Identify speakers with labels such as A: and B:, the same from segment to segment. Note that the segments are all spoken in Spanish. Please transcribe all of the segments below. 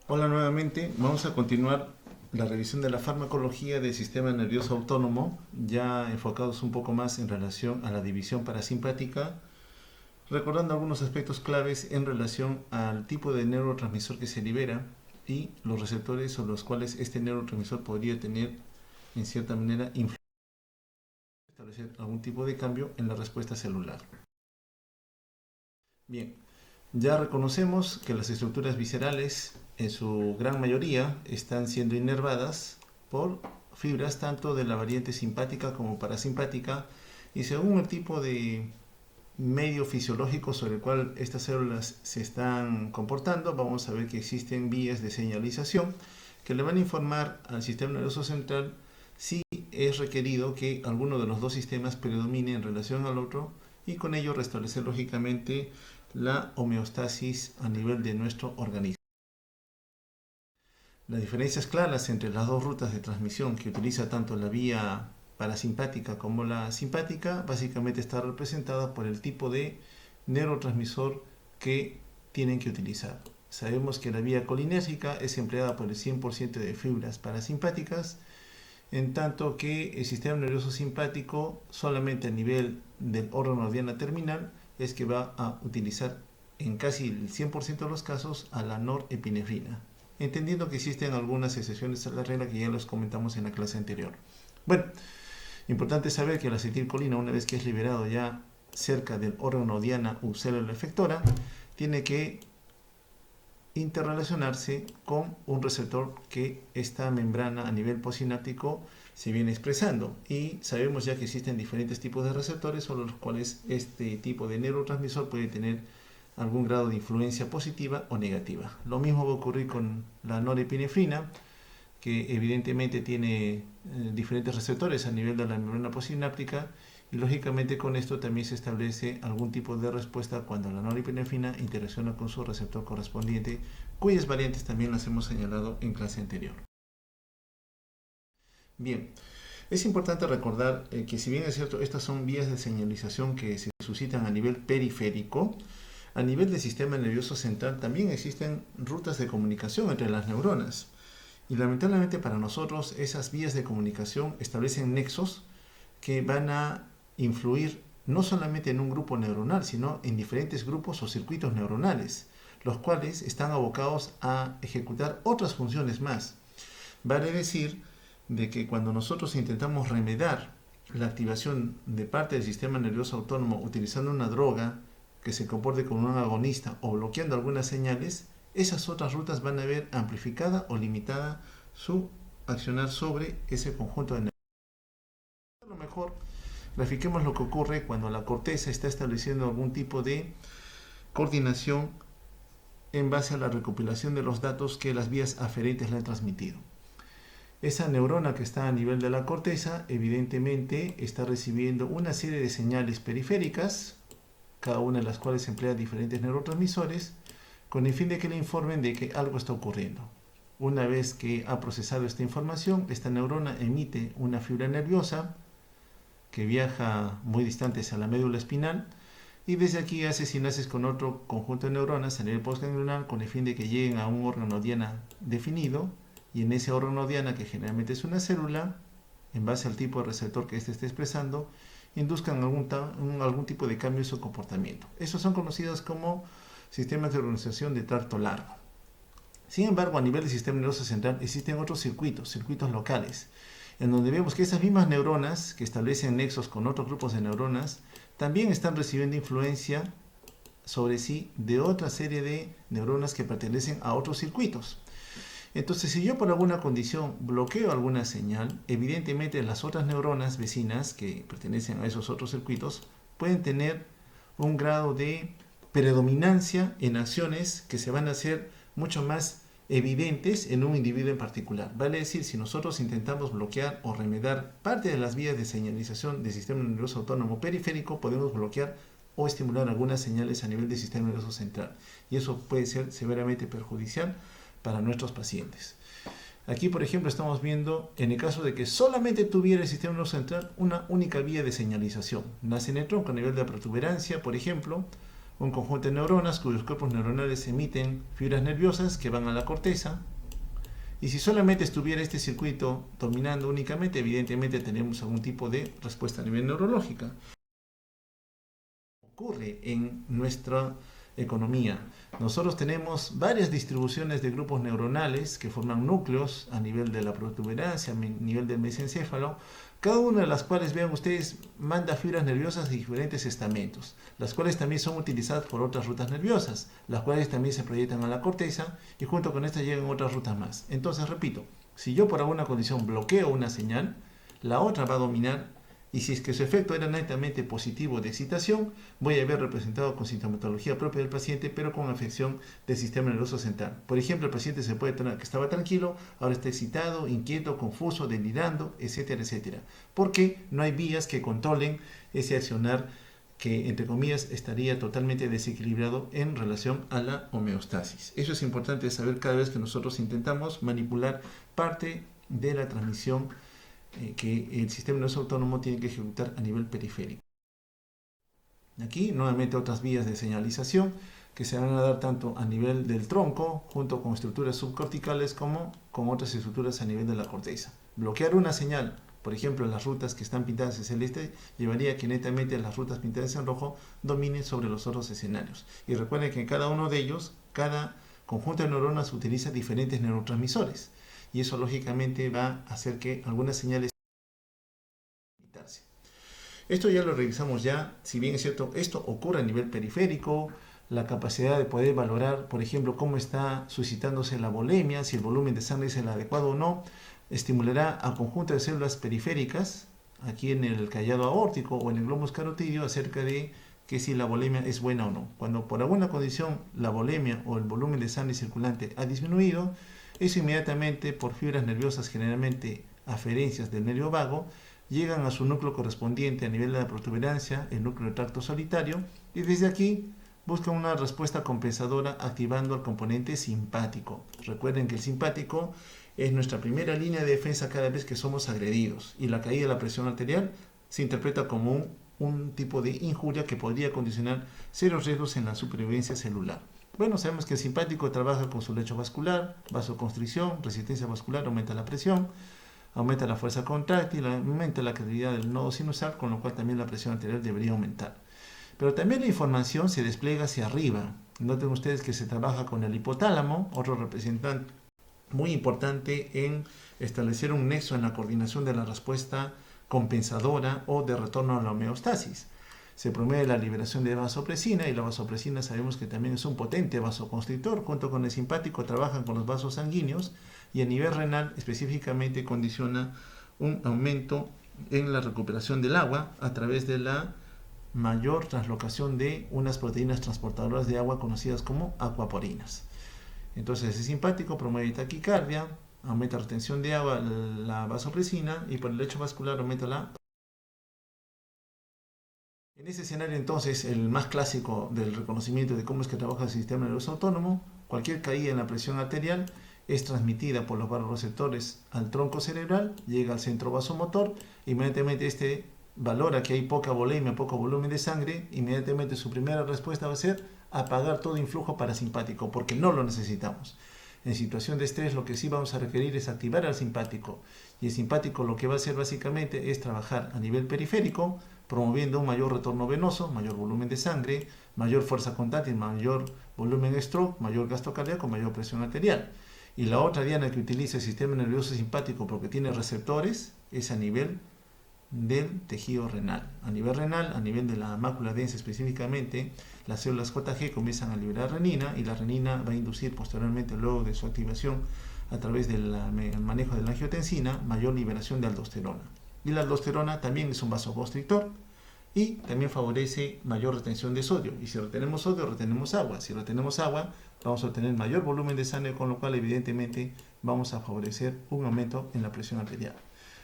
A: Hola nuevamente, vamos a continuar la revisión de la farmacología del sistema nervioso autónomo, ya enfocados un poco más en relación a la división parasimpática, recordando algunos aspectos claves en relación al tipo de neurotransmisor que se libera y los receptores sobre los cuales este neurotransmisor podría tener, en cierta manera, influencia, establecer algún tipo de cambio en la respuesta celular. Bien, ya reconocemos que las estructuras viscerales, en su gran mayoría, están siendo inervadas por fibras tanto de la variante simpática como parasimpática, y según el tipo de medio fisiológico sobre el cual estas células se están comportando, vamos a ver que existen vías de señalización que le van a informar al sistema nervioso central si es requerido que alguno de los dos sistemas predomine en relación al otro, y con ello restablecer lógicamente la homeostasis a nivel de nuestro organismo. Las diferencias claras entre las dos rutas de transmisión que utiliza tanto la vía parasimpática como la simpática básicamente está representada por el tipo de neurotransmisor que tienen que utilizar. Sabemos que la vía colinérgica es empleada por el 100% de fibras parasimpáticas, en tanto que el sistema nervioso simpático solamente a nivel del órgano diana terminal es que va a utilizar en casi el 100% de los casos a la norepinefrina, entendiendo que existen algunas excepciones a la regla que ya los comentamos en la clase anterior. Bueno, importante saber que la acetilcolina, una vez que es liberado ya cerca del órgano diana u célula efectora, tiene que interrelacionarse con un receptor que esta membrana a nivel postsináptico se viene expresando, y sabemos ya que existen diferentes tipos de receptores sobre los cuales este tipo de neurotransmisor puede tener algún grado de influencia positiva o negativa. Lo mismo va a ocurrir con la norepinefrina, que evidentemente tiene diferentes receptores a nivel de la membrana postsináptica, y lógicamente con esto también se establece algún tipo de respuesta cuando la norepinefrina interacciona con su receptor correspondiente, cuyas variantes también las hemos señalado en clase anterior. Bien, es importante recordar que si bien es cierto, estas son vías de señalización que se suscitan a nivel periférico, a nivel del sistema nervioso central también existen rutas de comunicación entre las neuronas. Y lamentablemente para nosotros esas vías de comunicación establecen nexos que van a influir no solamente en un grupo neuronal, sino en diferentes grupos o circuitos neuronales, los cuales están abocados a ejecutar otras funciones más. Vale decir de que cuando nosotros intentamos remediar la activación de parte del sistema nervioso autónomo utilizando una droga que se comporte como un agonista o bloqueando algunas señales, esas otras rutas van a ver amplificada o limitada su accionar sobre ese conjunto de neuronas. A lo mejor grafiquemos lo que ocurre cuando la corteza está estableciendo algún tipo de coordinación en base a la recopilación de los datos que las vías aferentes le han transmitido. Esa neurona que está a nivel de la corteza evidentemente está recibiendo una serie de señales periféricas, cada una de las cuales emplea diferentes neurotransmisores, con el fin de que le informen de que algo está ocurriendo. Una vez que ha procesado esta información, esta neurona emite una fibra nerviosa que viaja muy distante hacia la médula espinal, y desde aquí hace sinapsis con otro conjunto de neuronas a nivel postganglionar con el fin de que lleguen a un órgano diana definido, y en ese órgano diana, que generalmente es una célula, en base al tipo de receptor que éste esté expresando, induzcan algún tipo de cambio en su comportamiento. Estos son conocidos como sistemas de organización de tracto largo. Sin embargo, a nivel del sistema nervioso central existen otros circuitos locales, en donde vemos que esas mismas neuronas que establecen nexos con otros grupos de neuronas también están recibiendo influencia sobre sí de otra serie de neuronas que pertenecen a otros circuitos. Entonces, si yo por alguna condición bloqueo alguna señal, evidentemente las otras neuronas vecinas que pertenecen a esos otros circuitos pueden tener un grado de predominancia en acciones que se van a hacer mucho más evidentes en un individuo en particular. Vale decir, si nosotros intentamos bloquear o remediar parte de las vías de señalización del sistema nervioso autónomo periférico, podemos bloquear o estimular algunas señales a nivel del sistema nervioso central, y eso puede ser severamente perjudicial para nuestros pacientes. Aquí, por ejemplo, estamos viendo en el caso de que solamente tuviera el sistema nervioso central una única vía de señalización. Nace en el tronco a nivel de la protuberancia, por ejemplo, un conjunto de neuronas cuyos cuerpos neuronales emiten fibras nerviosas que van a la corteza. Y si solamente estuviera este circuito dominando únicamente, evidentemente tenemos algún tipo de respuesta a nivel neurológica. Ocurre en nuestra economía. Nosotros tenemos varias distribuciones de grupos neuronales que forman núcleos a nivel de la protuberancia, a nivel del mesencéfalo, cada una de las cuales, vean ustedes, manda fibras nerviosas de diferentes estamentos, las cuales también son utilizadas por otras rutas nerviosas, las cuales también se proyectan a la corteza y junto con estas llegan otras rutas más. Entonces, repito, si yo por alguna condición bloqueo una señal, la otra va a dominar. Y si es que su efecto era netamente positivo de excitación, voy a ver representado con sintomatología propia del paciente, pero con afección del sistema nervioso central. Por ejemplo, el paciente se puede tener que estaba tranquilo, ahora está excitado, inquieto, confuso, delirando, etcétera, etcétera. Porque no hay vías que controlen ese accionar que, entre comillas, estaría totalmente desequilibrado en relación a la homeostasis. Eso es importante saber cada vez que nosotros intentamos manipular parte de la transmisión que el sistema nervioso autónomo tiene que ejecutar a nivel periférico. Aquí nuevamente otras vías de señalización que se van a dar tanto a nivel del tronco junto con estructuras subcorticales como con otras estructuras a nivel de la corteza. Bloquear una señal, por ejemplo en las rutas que están pintadas en celeste, llevaría a que netamente las rutas pintadas en rojo dominen sobre los otros escenarios. Y recuerden que en cada uno de ellos, cada conjunto de neuronas utiliza diferentes neurotransmisores. Y eso lógicamente va a hacer que algunas señales. Esto ya lo revisamos ya, si bien es cierto, esto ocurre a nivel periférico, la capacidad de poder valorar, por ejemplo, cómo está suscitándose la volemia, si el volumen de sangre es el adecuado o no, estimulará al conjunto de células periféricas, aquí en el callado aórtico o en el globus carotídeo, acerca de que si la volemia es buena o no. Cuando por alguna condición la volemia o el volumen de sangre circulante ha disminuido, eso inmediatamente por fibras nerviosas, generalmente aferencias del nervio vago, llegan a su núcleo correspondiente a nivel de la protuberancia, el núcleo del tracto solitario, y desde aquí buscan una respuesta compensadora activando el componente simpático. Recuerden que el simpático es nuestra primera línea de defensa cada vez que somos agredidos, y la caída de la presión arterial se interpreta como un tipo de injuria que podría condicionar serios riesgos en la supervivencia celular. Bueno, sabemos que el simpático trabaja con su lecho vascular, vasoconstricción, resistencia vascular, aumenta la presión, aumenta la fuerza contráctil, aumenta la calidad del nodo sinusal, con lo cual también la presión arterial debería aumentar. Pero también la información se despliega hacia arriba. Noten ustedes que se trabaja con el hipotálamo, otro representante muy importante en establecer un nexo en la coordinación de la respuesta compensadora o de retorno a la homeostasis. Se promueve la liberación de vasopresina, y la vasopresina sabemos que también es un potente vasoconstrictor. Junto con el simpático trabajan con los vasos sanguíneos, y a nivel renal específicamente condiciona un aumento en la recuperación del agua a través de la mayor translocación de unas proteínas transportadoras de agua conocidas como acuaporinas. Entonces el simpático promueve taquicardia, aumenta la retención de agua, la vasopresina, y por el lecho vascular aumenta la. En ese escenario, entonces, el más clásico del reconocimiento de cómo es que trabaja el sistema nervioso autónomo, cualquier caída en la presión arterial es transmitida por los vasoreceptores al tronco cerebral, llega al centro vasomotor, inmediatamente este valora que hay poca volemia, poco volumen de sangre, inmediatamente su primera respuesta va a ser apagar todo influjo parasimpático, porque no lo necesitamos. En situación de estrés lo que sí vamos a requerir es activar al simpático, y el simpático lo que va a hacer básicamente es trabajar a nivel periférico, promoviendo un mayor retorno venoso, mayor volumen de sangre, mayor fuerza contráctil, mayor volumen stroke, mayor gasto cardíaco, mayor presión arterial. Y la otra diana que utiliza el sistema nervioso simpático porque tiene receptores es a nivel del tejido renal. A nivel de la mácula densa específicamente, las células JG comienzan a liberar renina, y la renina va a inducir posteriormente, luego de su activación a través del manejo de la angiotensina, mayor liberación de aldosterona. Y la aldosterona también es un vasoconstrictor y también favorece mayor retención de sodio. Y si retenemos sodio, retenemos agua. Si retenemos agua, vamos a obtener mayor volumen de sangre, con lo cual evidentemente vamos a favorecer un aumento en la presión arterial.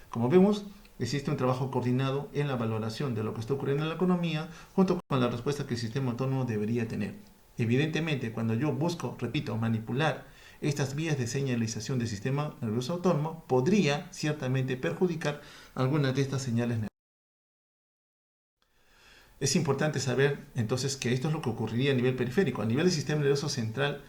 A: Como vemos, existe un trabajo coordinado en la valoración de lo que está ocurriendo en la economía, junto con la respuesta que el sistema autónomo debería tener. Evidentemente, cuando yo busco, repito, manipular estas vías de señalización del sistema nervioso autónomo, podría ciertamente perjudicar algunas de estas señales nerviosas. Es importante saber entonces que esto es lo que ocurriría a nivel periférico. A nivel del sistema nervioso central,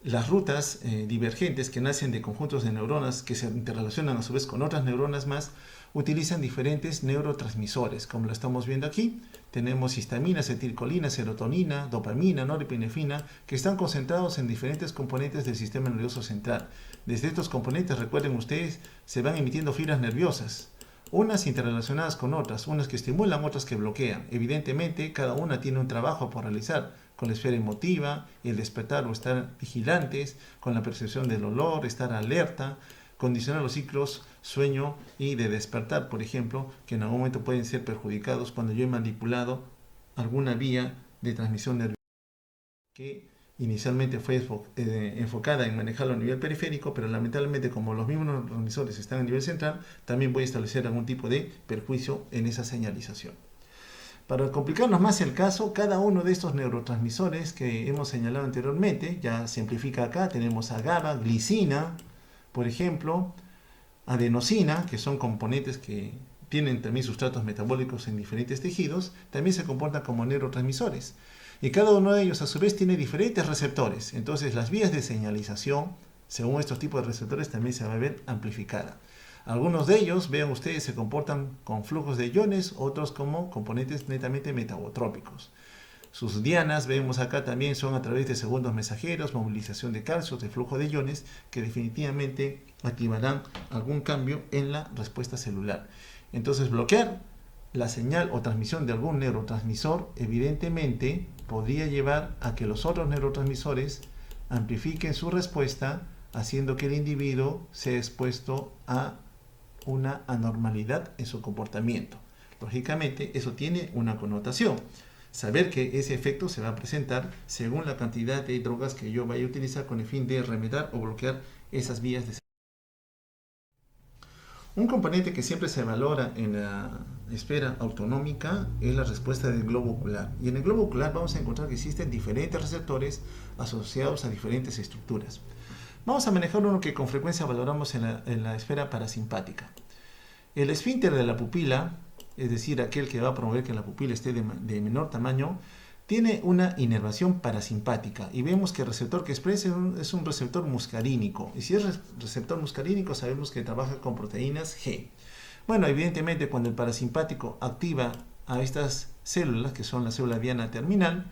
A: las rutas divergentes que nacen de conjuntos de neuronas que se interrelacionan a su vez con otras neuronas más, utilizan diferentes neurotransmisores, como lo estamos viendo aquí. Tenemos histamina, acetilcolina, serotonina, dopamina, norepinefrina, que están concentrados en diferentes componentes del sistema nervioso central. Desde estos componentes, recuerden ustedes, se van emitiendo fibras nerviosas, unas interrelacionadas con otras, unas que estimulan, otras que bloquean. Evidentemente, cada una tiene un trabajo por realizar, con la esfera emotiva, el despertar o estar vigilantes, con la percepción del olor, estar alerta, condicionar los ciclos sueño y de despertar, por ejemplo, que en algún momento pueden ser perjudicados cuando yo he manipulado alguna vía de transmisión nerviosa que inicialmente fue enfocada en manejarlo a nivel periférico, pero lamentablemente como los mismos neurotransmisores están a nivel central, también voy a establecer algún tipo de perjuicio en esa señalización. Para complicarnos más el caso, cada uno de estos neurotransmisores que hemos señalado anteriormente, ya se amplifica acá, tenemos a GABA, glicina, por ejemplo, adenosina, que son componentes que tienen también sustratos metabólicos en diferentes tejidos, también se comportan como neurotransmisores. Y cada uno de ellos a su vez tiene diferentes receptores. Entonces las vías de señalización, según estos tipos de receptores, también se va a ver amplificada. Algunos de ellos, vean ustedes, se comportan con flujos de iones, otros como componentes netamente metabotrópicos. Sus dianas, vemos acá también, son a través de segundos mensajeros, movilización de calcio, de flujo de iones, que definitivamente activarán algún cambio en la respuesta celular. Entonces, bloquear la señal o transmisión de algún neurotransmisor, evidentemente, podría llevar a que los otros neurotransmisores amplifiquen su respuesta, haciendo que el individuo sea expuesto a una anormalidad en su comportamiento. Lógicamente, eso tiene una connotación. Saber que ese efecto se va a presentar según la cantidad de drogas que yo vaya a utilizar con el fin de remediar o bloquear esas vías de... Un componente que siempre se valora en la esfera autonómica es la respuesta del globo ocular. Y en el globo ocular vamos a encontrar que existen diferentes receptores asociados a diferentes estructuras. Vamos a manejar uno que con frecuencia valoramos en la esfera parasimpática. El esfínter de la pupila, es decir, aquel que va a promover que la pupila esté de menor tamaño, tiene una inervación parasimpática. Y vemos que el receptor que expresa es un receptor muscarínico. Y si es receptor muscarínico, sabemos que trabaja con proteínas G. Bueno, evidentemente cuando el parasimpático activa a estas células, que son la célula diana terminal,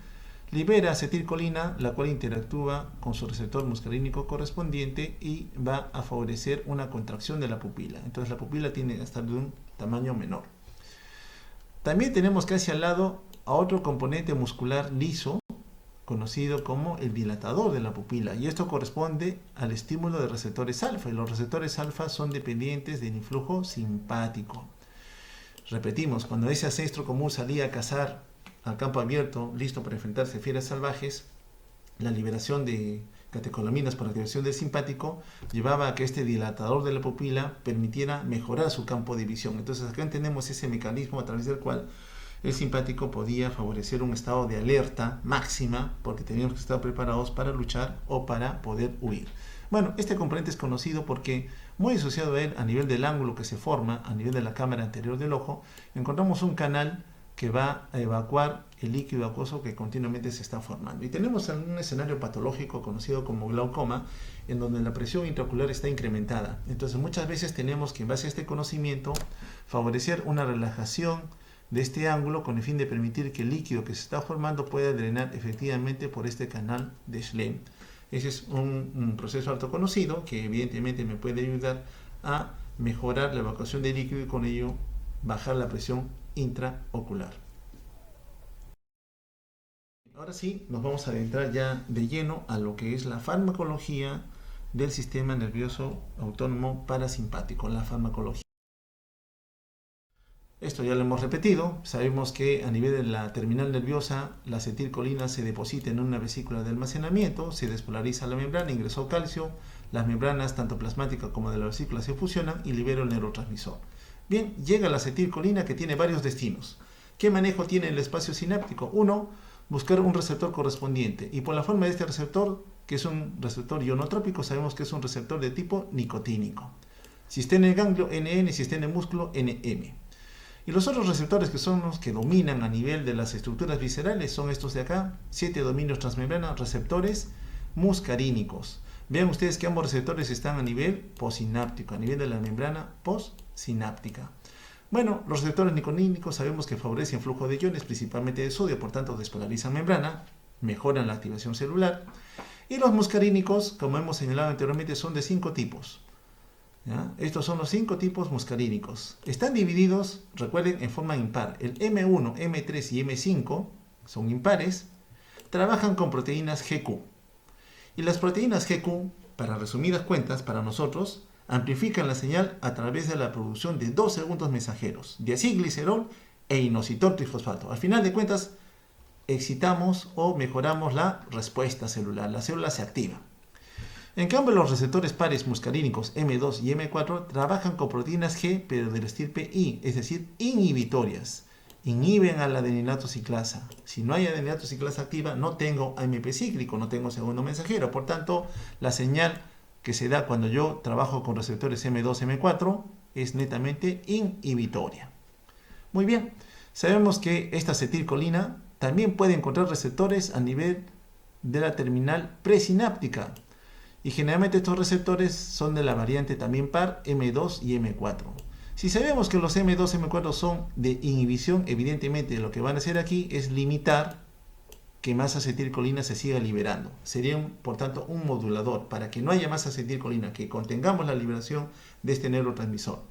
A: libera acetilcolina, la cual interactúa con su receptor muscarínico correspondiente y va a favorecer una contracción de la pupila. Entonces la pupila tiene que estar de un tamaño menor. También tenemos casi al lado a otro componente muscular liso, conocido como el dilatador de la pupila. Y esto corresponde al estímulo de receptores alfa. Y los receptores alfa son dependientes del influjo simpático. Repetimos, cuando ese ancestro común salía a cazar al campo abierto, listo para enfrentarse a fieras salvajes, la liberación de catecolaminas por activación del simpático llevaba a que este dilatador de la pupila permitiera mejorar su campo de visión. Entonces acá entendemos ese mecanismo a través del cual el simpático podía favorecer un estado de alerta máxima porque teníamos que estar preparados para luchar o para poder huir. Bueno, este componente es conocido porque muy asociado a él, a nivel del ángulo que se forma, a nivel de la cámara anterior del ojo, encontramos un canal que va a evacuar el líquido acuoso que continuamente se está formando. Y tenemos un escenario patológico conocido como glaucoma, en donde la presión intraocular está incrementada. Entonces muchas veces tenemos que en base a este conocimiento favorecer una relajación de este ángulo con el fin de permitir que el líquido que se está formando pueda drenar efectivamente por este canal de Schlemm. Ese es un proceso autoconocido que evidentemente me puede ayudar a mejorar la evacuación de líquido y con ello bajar la presión intraocular. Ahora sí, nos vamos a adentrar ya de lleno a lo que es la farmacología del sistema nervioso autónomo parasimpático, la farmacología. Esto ya lo hemos repetido, sabemos que a nivel de la terminal nerviosa la acetilcolina se deposita en una vesícula de almacenamiento, se despolariza la membrana, ingresó calcio, las membranas tanto plasmáticas como de la vesícula se fusionan y libera el neurotransmisor. Bien, llega la acetilcolina que tiene varios destinos. ¿Qué manejo tiene el espacio sináptico? Uno, buscar un receptor correspondiente. Y por la forma de este receptor, que es un receptor ionotrópico, sabemos que es un receptor de tipo nicotínico. Si está en el ganglio, NN, si está en el músculo, NM. Y los otros receptores que son los que dominan a nivel de las estructuras viscerales son estos de acá, 7 dominios transmembrana, receptores muscarínicos. Vean ustedes que ambos receptores están a nivel postsináptico, a nivel de la membrana postsináptica. Bueno, los receptores nicotínicos sabemos que favorecen flujo de iones, principalmente de sodio, por tanto despolarizan membrana, mejoran la activación celular. Y los muscarínicos, como hemos señalado anteriormente, son de 5 tipos. ¿Ya? Estos son los 5 tipos muscarínicos. Están divididos, recuerden, en forma impar. El M1, M3 y M5 son impares. Trabajan con proteínas GQ. Y las proteínas GQ, para resumidas cuentas, para nosotros, amplifican la señal a través de la producción de 2 segundos mensajeros, diacilglicerol e inositol trifosfato. Al final de cuentas, excitamos o mejoramos la respuesta celular. La célula se activa. En cambio, los receptores pares muscarínicos M2 y M4 trabajan con proteínas G, pero del estirpe I, es decir, inhibitorias. Inhiben a la adeninato ciclasa. Si no hay adeninato ciclasa activa, no tengo AMP cíclico, no tengo segundo mensajero. Por tanto, la señal que se da cuando yo trabajo con receptores M2, M4 es netamente inhibitoria. Muy bien, sabemos que esta acetilcolina también puede encontrar receptores a nivel de la terminal presináptica. Y generalmente estos receptores son de la variante también par M2 y M4. Si sabemos que los M2 y M4 son de inhibición, evidentemente lo que van a hacer aquí es limitar que más acetilcolina se siga liberando. Sería, por tanto, un modulador para que no haya más acetilcolina, que contengamos la liberación de este neurotransmisor.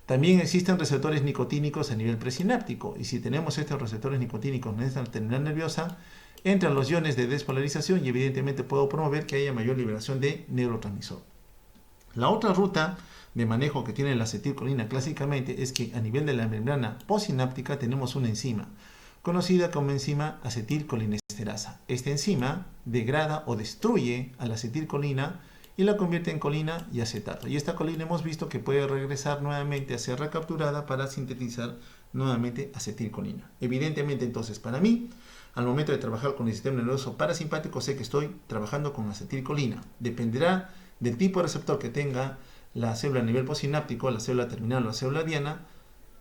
A: También existen receptores nicotínicos a nivel presináptico, y si tenemos estos receptores nicotínicos en esta terminal nerviosa, entran los iones de despolarización y evidentemente puedo promover que haya mayor liberación de neurotransmisor. La otra ruta de manejo que tiene la acetilcolina clásicamente es que a nivel de la membrana postsináptica tenemos una enzima conocida como enzima acetilcolinesterasa. Esta enzima degrada o destruye a la acetilcolina y la convierte en colina y acetato. Y esta colina hemos visto que puede regresar nuevamente a ser recapturada para sintetizar nuevamente acetilcolina. Evidentemente, entonces, para mí, al momento de trabajar con el sistema nervioso parasimpático, sé que estoy trabajando con acetilcolina. Dependerá del tipo de receptor que tenga la célula a nivel postsináptico, la célula terminal o la célula diana,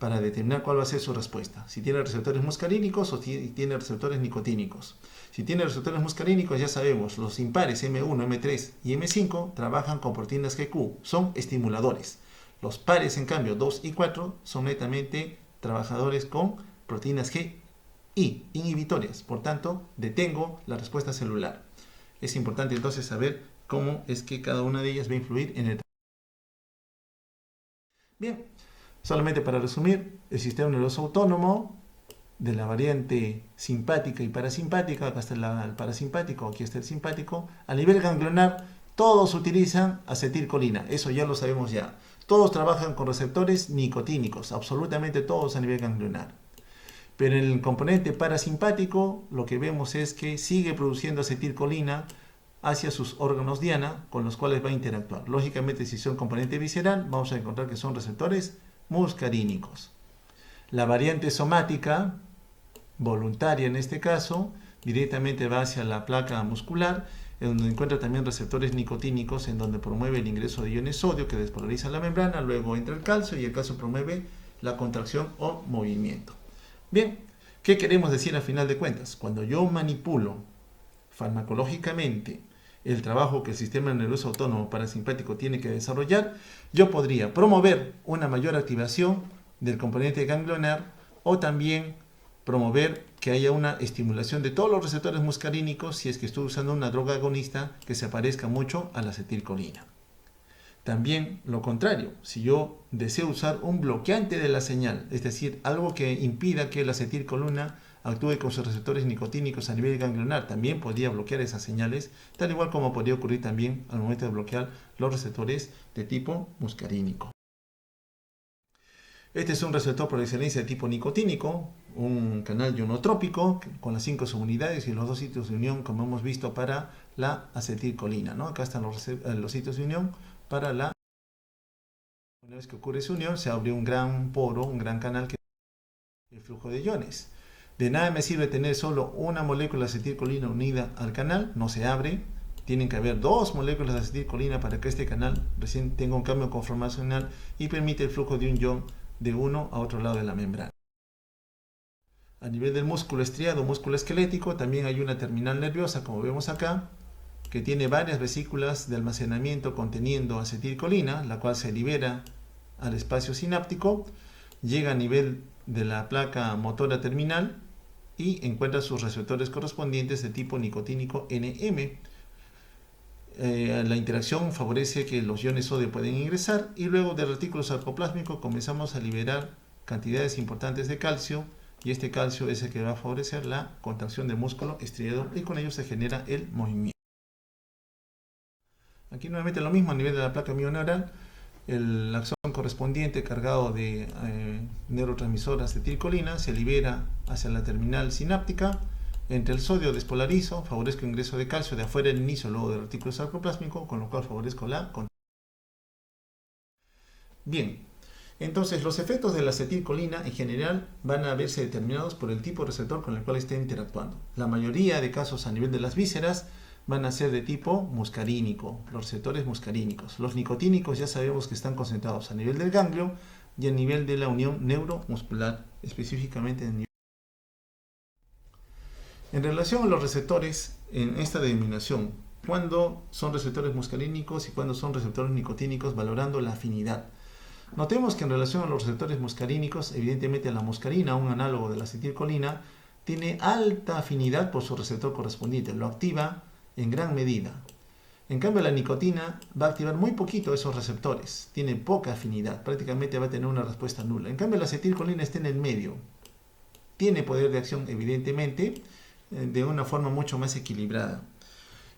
A: para determinar cuál va a ser su respuesta. Si tiene receptores muscarínicos o si tiene receptores nicotínicos. Si tiene receptores muscarínicos, ya sabemos, los impares M1, M3 y M5 trabajan con proteínas GQ, son estimuladores. Los pares, en cambio, 2 y 4, son netamente trabajadores con proteínas GI, inhibitorias. Por tanto, detengo la respuesta celular. Es importante entonces saber cómo es que cada una de ellas va a influir en el. Bien, solamente para resumir, el sistema nervioso autónomo de la variante simpática y parasimpática, acá está el parasimpático, aquí está el simpático, a nivel ganglionar todos utilizan acetilcolina, eso ya lo sabemos ya. Todos trabajan con receptores nicotínicos, absolutamente todos a nivel ganglionar. Pero en el componente parasimpático lo que vemos es que sigue produciendo acetilcolina hacia sus órganos diana con los cuales va a interactuar. Lógicamente, si son componente visceral, vamos a encontrar que son receptores muscarínicos. La variante somática, voluntaria en este caso, directamente va hacia la placa muscular, en donde encuentra también receptores nicotínicos, en donde promueve el ingreso de iones sodio que despolariza la membrana, luego entra el calcio y el calcio promueve la contracción o movimiento. Bien, ¿qué queremos decir al final de cuentas? Cuando yo manipulo farmacológicamente el trabajo que el sistema nervioso autónomo parasimpático tiene que desarrollar, yo podría promover una mayor activación del componente ganglionar o también promover que haya una estimulación de todos los receptores muscarínicos si es que estoy usando una droga agonista que se parezca mucho a la acetilcolina. También lo contrario, si yo deseo usar un bloqueante de la señal, es decir, algo que impida que la acetilcolina actúe con sus receptores nicotínicos a nivel ganglionar, también podría bloquear esas señales, tal igual como podría ocurrir también al momento de bloquear los receptores de tipo muscarínico. Este es un receptor por excelencia de tipo nicotínico, un canal ionotrópico con las 5 subunidades y los 2 sitios de unión, como hemos visto, para la acetilcolina, ¿no? Acá están los sitios de unión para la. Una vez que ocurre esa unión, se abre un gran poro, un gran canal que es el flujo de iones. De nada me sirve tener solo una molécula de acetilcolina unida al canal, no se abre. Tienen que haber 2 moléculas de acetilcolina para que este canal recién tenga un cambio conformacional y permite el flujo de un ion de uno a otro lado de la membrana. A nivel del músculo estriado, músculo esquelético, también hay una terminal nerviosa, como vemos acá, que tiene varias vesículas de almacenamiento conteniendo acetilcolina, la cual se libera al espacio sináptico, llega a nivel de la placa motora terminal y encuentra sus receptores correspondientes de tipo nicotínico NM. La interacción favorece que los iones sodio pueden ingresar y luego del retículo sarcoplásmico comenzamos a liberar cantidades importantes de calcio, y este calcio es el que va a favorecer la contracción del músculo estriado y con ello se genera el movimiento. Aquí nuevamente lo mismo a nivel de la placa mioneural, el axón correspondiente cargado de neurotransmisor acetilcolina se libera hacia la terminal sináptica. Entre el sodio despolarizo, favorezco ingreso de calcio de afuera del inicio, luego del retículo sarcoplásmico, con lo cual favorezco la contracción. Bien, entonces los efectos de la acetilcolina en general van a verse determinados por el tipo de receptor con el cual esté interactuando. La mayoría de casos a nivel de las vísceras van a ser de tipo muscarínico, los receptores muscarínicos. Los nicotínicos ya sabemos que están concentrados a nivel del ganglio y a nivel de la unión neuromuscular, específicamente en relación a los receptores en esta denominación, cuándo son receptores muscarínicos y cuándo son receptores nicotínicos, valorando la afinidad. Notemos que en relación a los receptores muscarínicos, evidentemente la muscarina, un análogo de la acetilcolina, tiene alta afinidad por su receptor correspondiente, lo activa en gran medida. En cambio la nicotina va a activar muy poquito esos receptores, tiene poca afinidad, prácticamente va a tener una respuesta nula. En cambio la acetilcolina está en el medio, tiene poder de acción evidentemente de una forma mucho más equilibrada.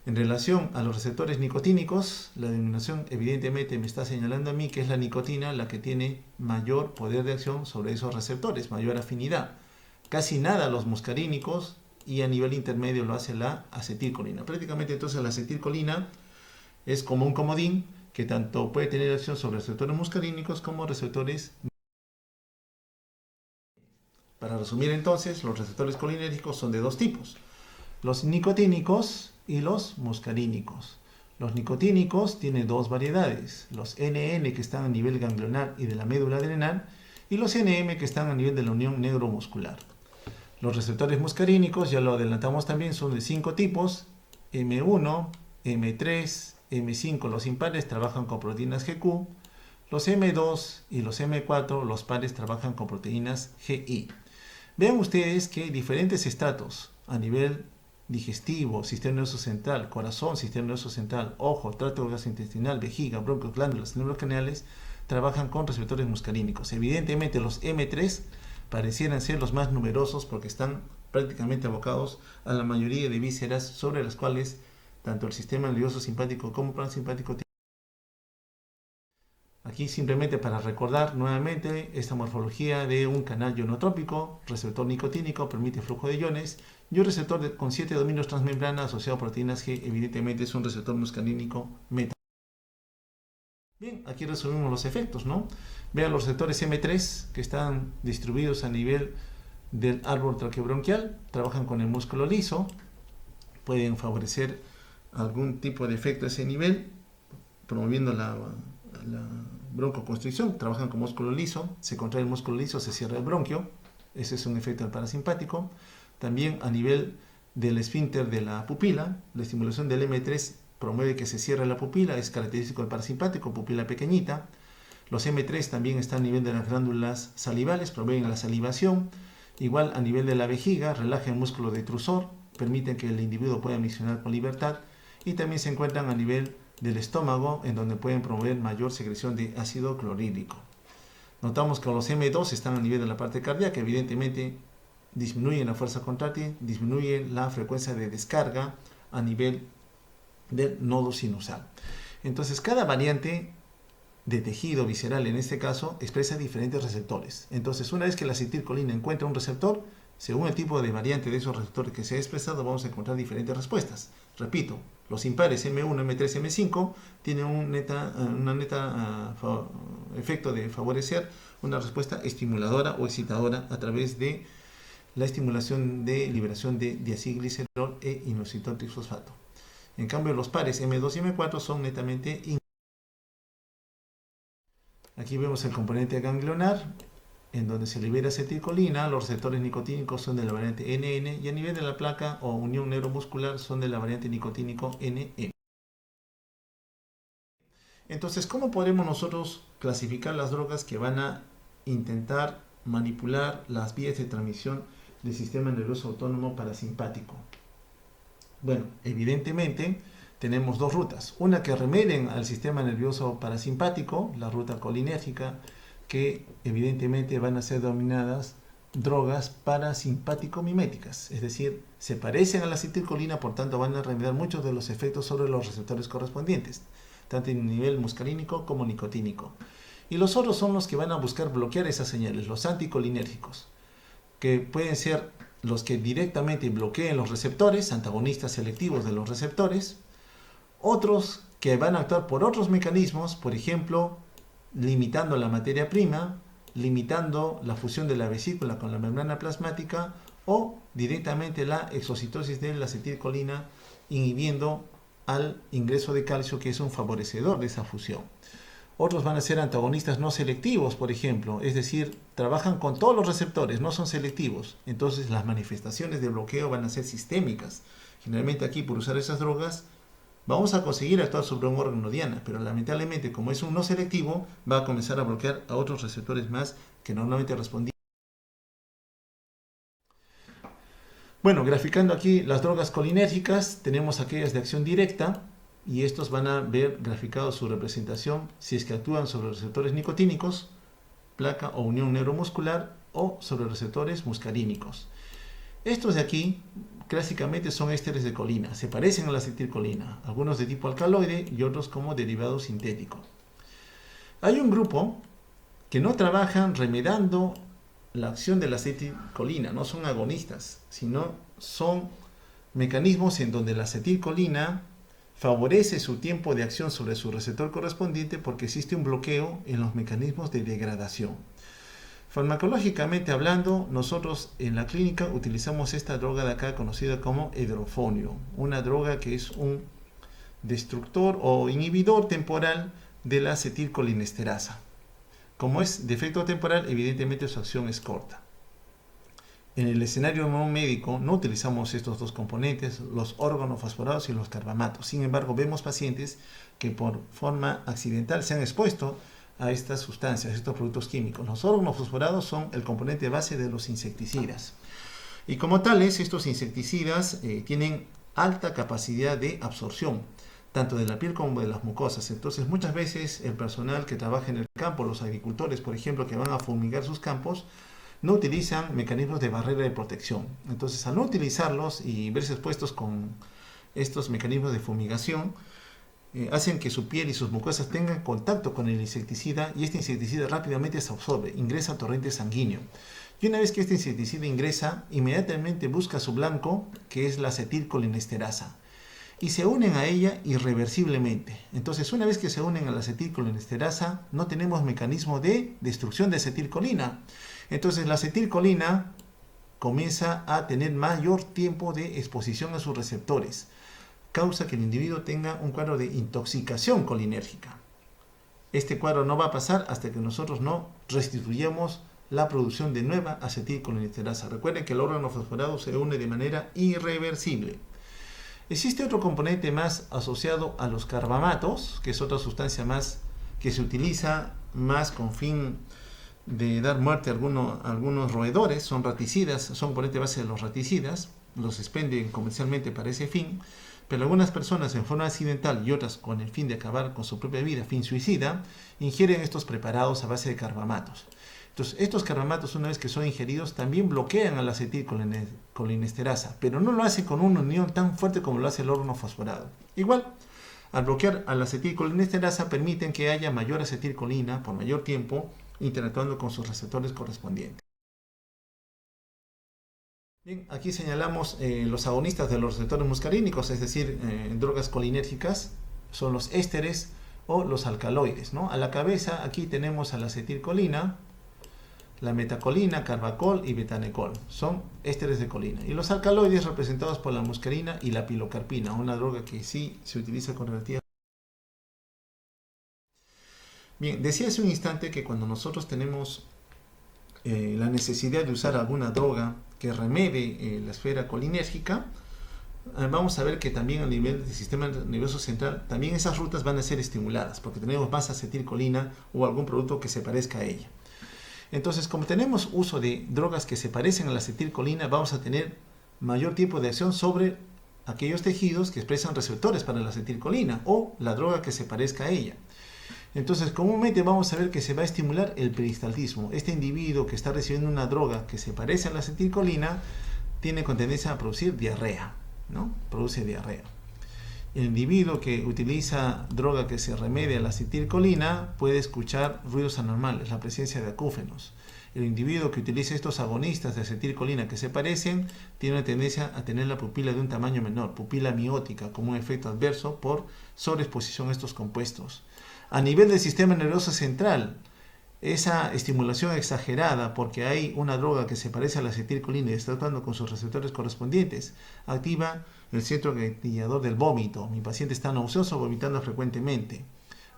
A: En relación a los receptores nicotínicos, la denominación evidentemente me está señalando a mí que es la nicotina la que tiene mayor poder de acción sobre esos receptores, mayor afinidad. Casi nada los muscarínicos, y a nivel intermedio lo hace la acetilcolina. Prácticamente entonces la acetilcolina es como un comodín que tanto puede tener acción sobre receptores muscarínicos como receptores. Para resumir entonces, los receptores colinérgicos son de dos tipos: los nicotínicos y los muscarínicos. Los nicotínicos tienen dos variedades: los NN, que están a nivel ganglionar y de la médula adrenal, y los NM, que están a nivel de la unión neuromuscular. Los receptores muscarínicos, ya lo adelantamos también, son de 5 tipos: M1, M3, M5, los impares trabajan con proteínas GQ, los M2 y los M4, los pares, trabajan con proteínas GI. Vean ustedes que diferentes estratos a nivel digestivo, sistema nervioso central, corazón, sistema nervioso central, ojo, tracto gastrointestinal, vejiga, bronquios, glándulas, nervios craneales, trabajan con receptores muscarínicos. Evidentemente los M3 parecieran ser los más numerosos porque están prácticamente abocados a la mayoría de vísceras sobre las cuales tanto el sistema nervioso simpático como parasimpático. Aquí simplemente para recordar nuevamente esta morfología de un canal ionotrópico: receptor nicotínico permite flujo de iones, y un receptor con 7 dominios transmembrana asociado a proteínas G, evidentemente es un receptor muscarínico meta. Bien, aquí resumimos los efectos, ¿no? Vean los receptores M3 que están distribuidos a nivel del árbol traqueobronquial, trabajan con el músculo liso, pueden favorecer algún tipo de efecto a ese nivel, promoviendo la broncoconstricción. Trabajan con músculo liso, se contrae el músculo liso, se cierra el bronquio, ese es un efecto del parasimpático. También a nivel del esfínter de la pupila, la estimulación del M3 promueve que se cierre la pupila, es característico del parasimpático, pupila pequeñita. Los M3 también están a nivel de las glándulas salivales, promueven la salivación. Igual a nivel de la vejiga, relaja el músculo detrusor, permiten que el individuo pueda miccionar con libertad. Y también se encuentran a nivel del estómago, en donde pueden promover mayor secreción de ácido clorhídrico. Notamos que los M2 están a nivel de la parte cardíaca, evidentemente disminuyen la fuerza contráctil, disminuyen la frecuencia de descarga a nivel del nodo sinusal. Entonces cada variante de tejido visceral en este caso expresa diferentes receptores. Entonces una vez que la acetilcolina encuentra un receptor, según el tipo de variante de esos receptores que se ha expresado, vamos a encontrar diferentes respuestas. Repito, los impares M1, M3, M5 tienen un efecto de favorecer una respuesta estimuladora o excitadora a través de la estimulación de liberación de diacilglicerol e inositol trifosfato. En cambio, los pares M2 y M4 son netamente. Aquí vemos el componente ganglionar. en donde se libera acetilcolina, los receptores nicotínicos son de la variante NN y a nivel de la placa o unión neuromuscular son de la variante nicotínico NM. Entonces, ¿cómo podemos nosotros clasificar las drogas que van a intentar manipular las vías de transmisión del sistema nervioso autónomo parasimpático? Bueno, evidentemente tenemos dos rutas. Una que remeden al sistema nervioso parasimpático, la ruta colinérgica, que evidentemente van a ser denominadas drogas parasimpático-miméticas, es decir, se parecen a la acetilcolina, por tanto van a remediar muchos de los efectos sobre los receptores correspondientes, tanto en nivel muscarínico como nicotínico. Y los otros son los que van a buscar bloquear esas señales, los anticolinérgicos, que pueden ser los que directamente bloqueen los receptores, antagonistas selectivos de los receptores, otros que van a actuar por otros mecanismos, por ejemplo, limitando la materia prima, limitando la fusión de la vesícula con la membrana plasmática o directamente la exocitosis de la acetilcolina, inhibiendo al ingreso de calcio, que es un favorecedor de esa fusión. Otros van a ser antagonistas no selectivos, por ejemplo, es decir, trabajan con todos los receptores, no son selectivos. Entonces las manifestaciones de bloqueo van a ser sistémicas. Generalmente aquí, por usar esas drogas, vamos a conseguir actuar sobre un órgano diana, pero lamentablemente, como es un no selectivo, va a comenzar a bloquear a otros receptores más que normalmente respondían. Bueno, graficando aquí las drogas colinérgicas, tenemos aquellas de acción directa, y estos van a ver graficado su representación si es que actúan sobre receptores nicotínicos, placa o unión neuromuscular, o sobre receptores muscarínicos. Estos de aquí clásicamente son ésteres de colina, se parecen a la acetilcolina, algunos de tipo alcaloide y otros como derivado sintético. Hay un grupo que no trabajan remedando la acción de la acetilcolina, no son agonistas, sino son mecanismos en donde la acetilcolina favorece su tiempo de acción sobre su receptor correspondiente porque existe un bloqueo en los mecanismos de degradación. Farmacológicamente hablando, nosotros en la clínica utilizamos esta droga de acá conocida como edrofonio, una droga que es un destructor o inhibidor temporal de la acetilcolinesterasa. Como es de efecto temporal, evidentemente su acción es corta. En el escenario no médico no utilizamos estos dos componentes, los organofosforados y los carbamatos. Sin embargo, vemos pacientes que por forma accidental se han expuesto a estas sustancias, a estos productos químicos. Los organofosforados son el componente base de los insecticidas. Y como tales, estos insecticidas tienen alta capacidad de absorción, tanto de la piel como de las mucosas. Entonces, muchas veces el personal que trabaja en el campo, los agricultores, por ejemplo, que van a fumigar sus campos, no utilizan mecanismos de barrera de protección. Entonces, al no utilizarlos y verse expuestos con estos mecanismos de fumigación, hacen que su piel y sus mucosas tengan contacto con el insecticida y este insecticida rápidamente se absorbe, ingresa al torrente sanguíneo. Y una vez que este insecticida ingresa, inmediatamente busca su blanco, que es la acetilcolinesterasa, y se unen a ella irreversiblemente. Entonces, una vez que se unen a la acetilcolinesterasa, no tenemos mecanismo de destrucción de acetilcolina. Entonces, la acetilcolina comienza a tener mayor tiempo de exposición a sus receptores, causa que el individuo tenga un cuadro de intoxicación colinérgica. Este cuadro no va a pasar hasta que nosotros no restituyamos la producción de nueva acetilcolinesterasa. Recuerden que el órgano fosforado se une de manera irreversible. Existe otro componente más asociado a los carbamatos, que es otra sustancia más que se utiliza más con fin de dar muerte a algunos roedores, son raticidas, son componente base de los raticidas, los expenden comercialmente para ese fin, pero algunas personas en forma accidental y otras con el fin de acabar con su propia vida, fin suicida, ingieren estos preparados a base de carbamatos. Entonces, estos carbamatos, una vez que son ingeridos, también bloquean a la acetilcolinesterasa, pero no lo hacen con una unión tan fuerte como lo hace el organofosforado. Igual, al bloquear a la acetilcolinesterasa, permiten que haya mayor acetilcolina por mayor tiempo, interactuando con sus receptores correspondientes. Bien, aquí señalamos los agonistas de los receptores muscarínicos, es decir, drogas colinérgicas, son los ésteres o los alcaloides, ¿no? A la cabeza aquí tenemos a la acetilcolina, la metacolina, carbacol y betanecol, son ésteres de colina. Y los alcaloides representados por la muscarina y la pilocarpina, una droga que sí se utiliza con relativa. Bien, decía hace un instante que cuando nosotros tenemos la necesidad de usar alguna droga que remedie la esfera colinérgica, vamos a ver que también a nivel del sistema nervioso central, también esas rutas van a ser estimuladas, porque tenemos más acetilcolina o algún producto que se parezca a ella. Entonces, como tenemos uso de drogas que se parecen a la acetilcolina, vamos a tener mayor tiempo de acción sobre aquellos tejidos que expresan receptores para la acetilcolina o la droga que se parezca a ella. Entonces, comúnmente vamos a ver que se va a estimular el peristaltismo. Este individuo que está recibiendo una droga que se parece a la acetilcolina tiene con tendencia a producir diarrea, ¿no? Produce diarrea. El individuo que utiliza droga que se remedia a la acetilcolina puede escuchar ruidos anormales, la presencia de acúfenos. El individuo que utiliza estos agonistas de acetilcolina que se parecen tiene una tendencia a tener la pupila de un tamaño menor, pupila miótica, como un efecto adverso por sobreexposición a estos compuestos. A nivel del sistema nervioso central, esa estimulación exagerada porque hay una droga que se parece a la acetilcolina y está actuando con sus receptores correspondientes, activa el centro gatillador del vómito. Mi paciente está nauseoso, vomitando frecuentemente.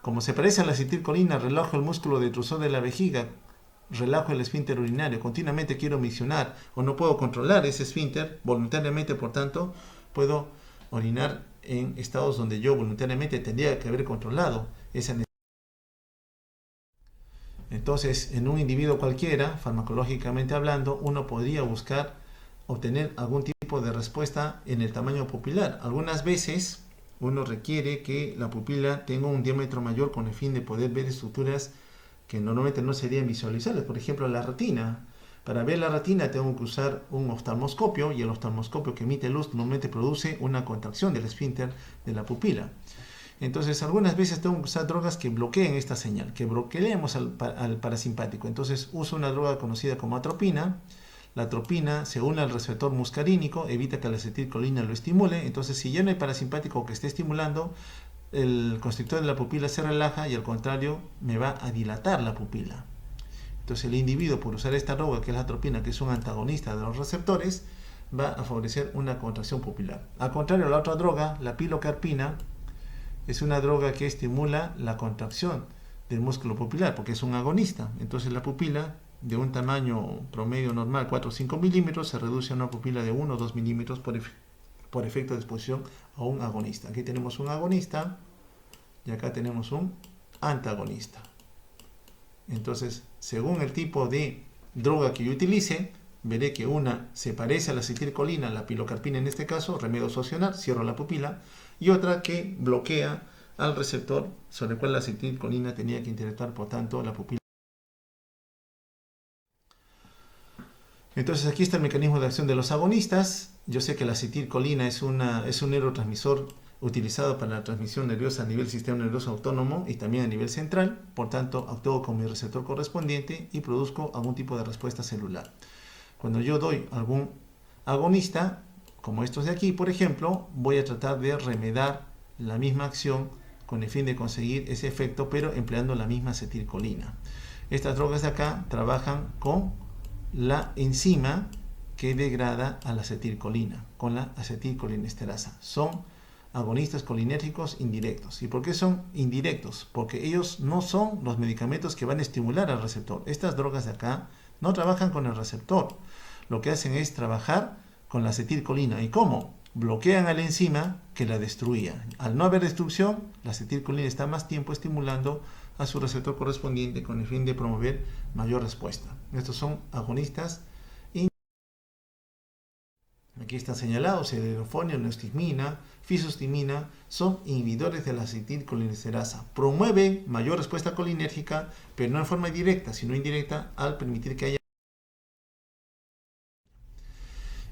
A: Como se parece a la acetilcolina, relajo el músculo detrusor de la vejiga, relajo el esfínter urinario, continuamente quiero miccionar o no puedo controlar ese esfínter voluntariamente, por tanto, puedo orinar en estados donde yo voluntariamente tendría que haber controlado esa necesidad. Entonces, en un individuo cualquiera, farmacológicamente hablando, uno podría buscar obtener algún tipo de respuesta en el tamaño pupilar. Algunas veces uno requiere que la pupila tenga un diámetro mayor con el fin de poder ver estructuras que normalmente no serían visualizables. Por ejemplo, la retina. Para ver la retina tengo que usar un oftalmoscopio y el oftalmoscopio que emite luz normalmente produce una contracción del esfínter de la pupila. Entonces, algunas veces tengo que usar drogas que bloqueen esta señal, que bloqueemos al parasimpático. Entonces, uso una droga conocida como atropina. La atropina se une al receptor muscarínico, evita que la acetilcolina lo estimule. Entonces, si ya no hay parasimpático que esté estimulando, el constrictor de la pupila se relaja y al contrario me va a dilatar la pupila. Entonces el individuo, por usar esta droga que es la atropina, que es un antagonista de los receptores, va a favorecer una contracción pupilar. Al contrario, la otra droga, la pilocarpina, es una droga que estimula la contracción del músculo pupilar porque es un agonista. Entonces la pupila de un tamaño promedio normal, 4 o 5 milímetros, se reduce a una pupila de 1 o 2 milímetros por efecto de exposición a un agonista. Aquí tenemos un agonista y acá tenemos un antagonista. Entonces, según el tipo de droga que yo utilice, veré que una se parece a la acetilcolina, la pilocarpina en este caso, remedio succionar, cierro la pupila, y otra que bloquea al receptor sobre el cual la acetilcolina tenía que interactuar, por tanto, la pupila. Entonces aquí está el mecanismo de acción de los agonistas. Yo sé que la acetilcolina es un neurotransmisor utilizado para la transmisión nerviosa a nivel sistema nervioso autónomo y también a nivel central. Por tanto, actúo con mi receptor correspondiente y produzco algún tipo de respuesta celular. Cuando yo doy algún agonista, como estos de aquí, por ejemplo, voy a tratar de remedar la misma acción con el fin de conseguir ese efecto, pero empleando la misma acetilcolina. Estas drogas de acá trabajan con la enzima que degrada a la acetilcolina, con la acetilcolinesterasa. Son agonistas colinérgicos indirectos. ¿Y por qué son indirectos? Porque ellos no son los medicamentos que van a estimular al receptor. Estas drogas de acá no trabajan con el receptor. Lo que hacen es trabajar con la acetilcolina. ¿Y cómo? Bloquean a la enzima que la destruía. Al no haber destrucción, la acetilcolina está más tiempo estimulando a su receptor correspondiente con el fin de promover mayor respuesta. Estos son agonistas. Aquí está señalado, cererofonio, neostigmina, fisostigmina, son inhibidores de la acetilcolinesterasa. Promueven mayor respuesta colinérgica, pero no en forma directa, sino indirecta, al permitir que haya.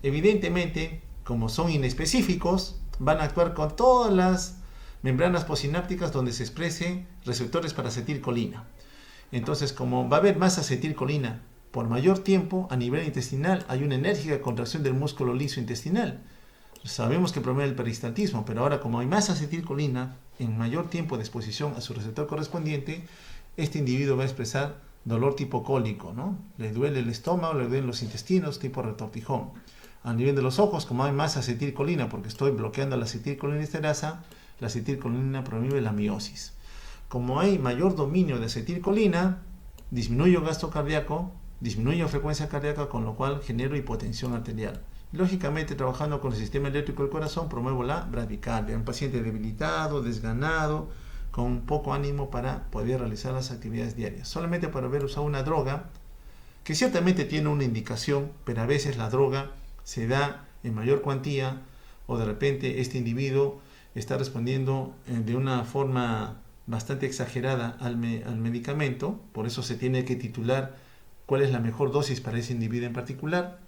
A: Evidentemente, como son inespecíficos, van a actuar con todas las membranas posinápticas donde se expresen receptores para acetilcolina. Entonces, como va a haber más acetilcolina por mayor tiempo a nivel intestinal, hay una enérgica contracción del músculo liso intestinal. Sabemos que promueve el peristaltismo, pero ahora como hay más acetilcolina en mayor tiempo de exposición a su receptor correspondiente, este individuo va a expresar dolor tipo cólico, ¿no? Le duele el estómago, le duelen los intestinos, tipo retortijón. A nivel de los ojos, como hay más acetilcolina, porque estoy bloqueando la acetilcolinesterasa, la acetilcolina promueve la miosis. Como hay mayor dominio de acetilcolina, disminuyo el gasto cardíaco, disminuyo frecuencia cardíaca, con lo cual genero hipotensión arterial. Lógicamente, trabajando con el sistema eléctrico del corazón, promuevo la bradicardia, un paciente debilitado, desganado, con poco ánimo para poder realizar las actividades diarias. Solamente por haber usado una droga, que ciertamente tiene una indicación, pero a veces la droga se da en mayor cuantía, o de repente este individuo está respondiendo de una forma bastante exagerada al medicamento, por eso se tiene que titular cuál es la mejor dosis para ese individuo en particular.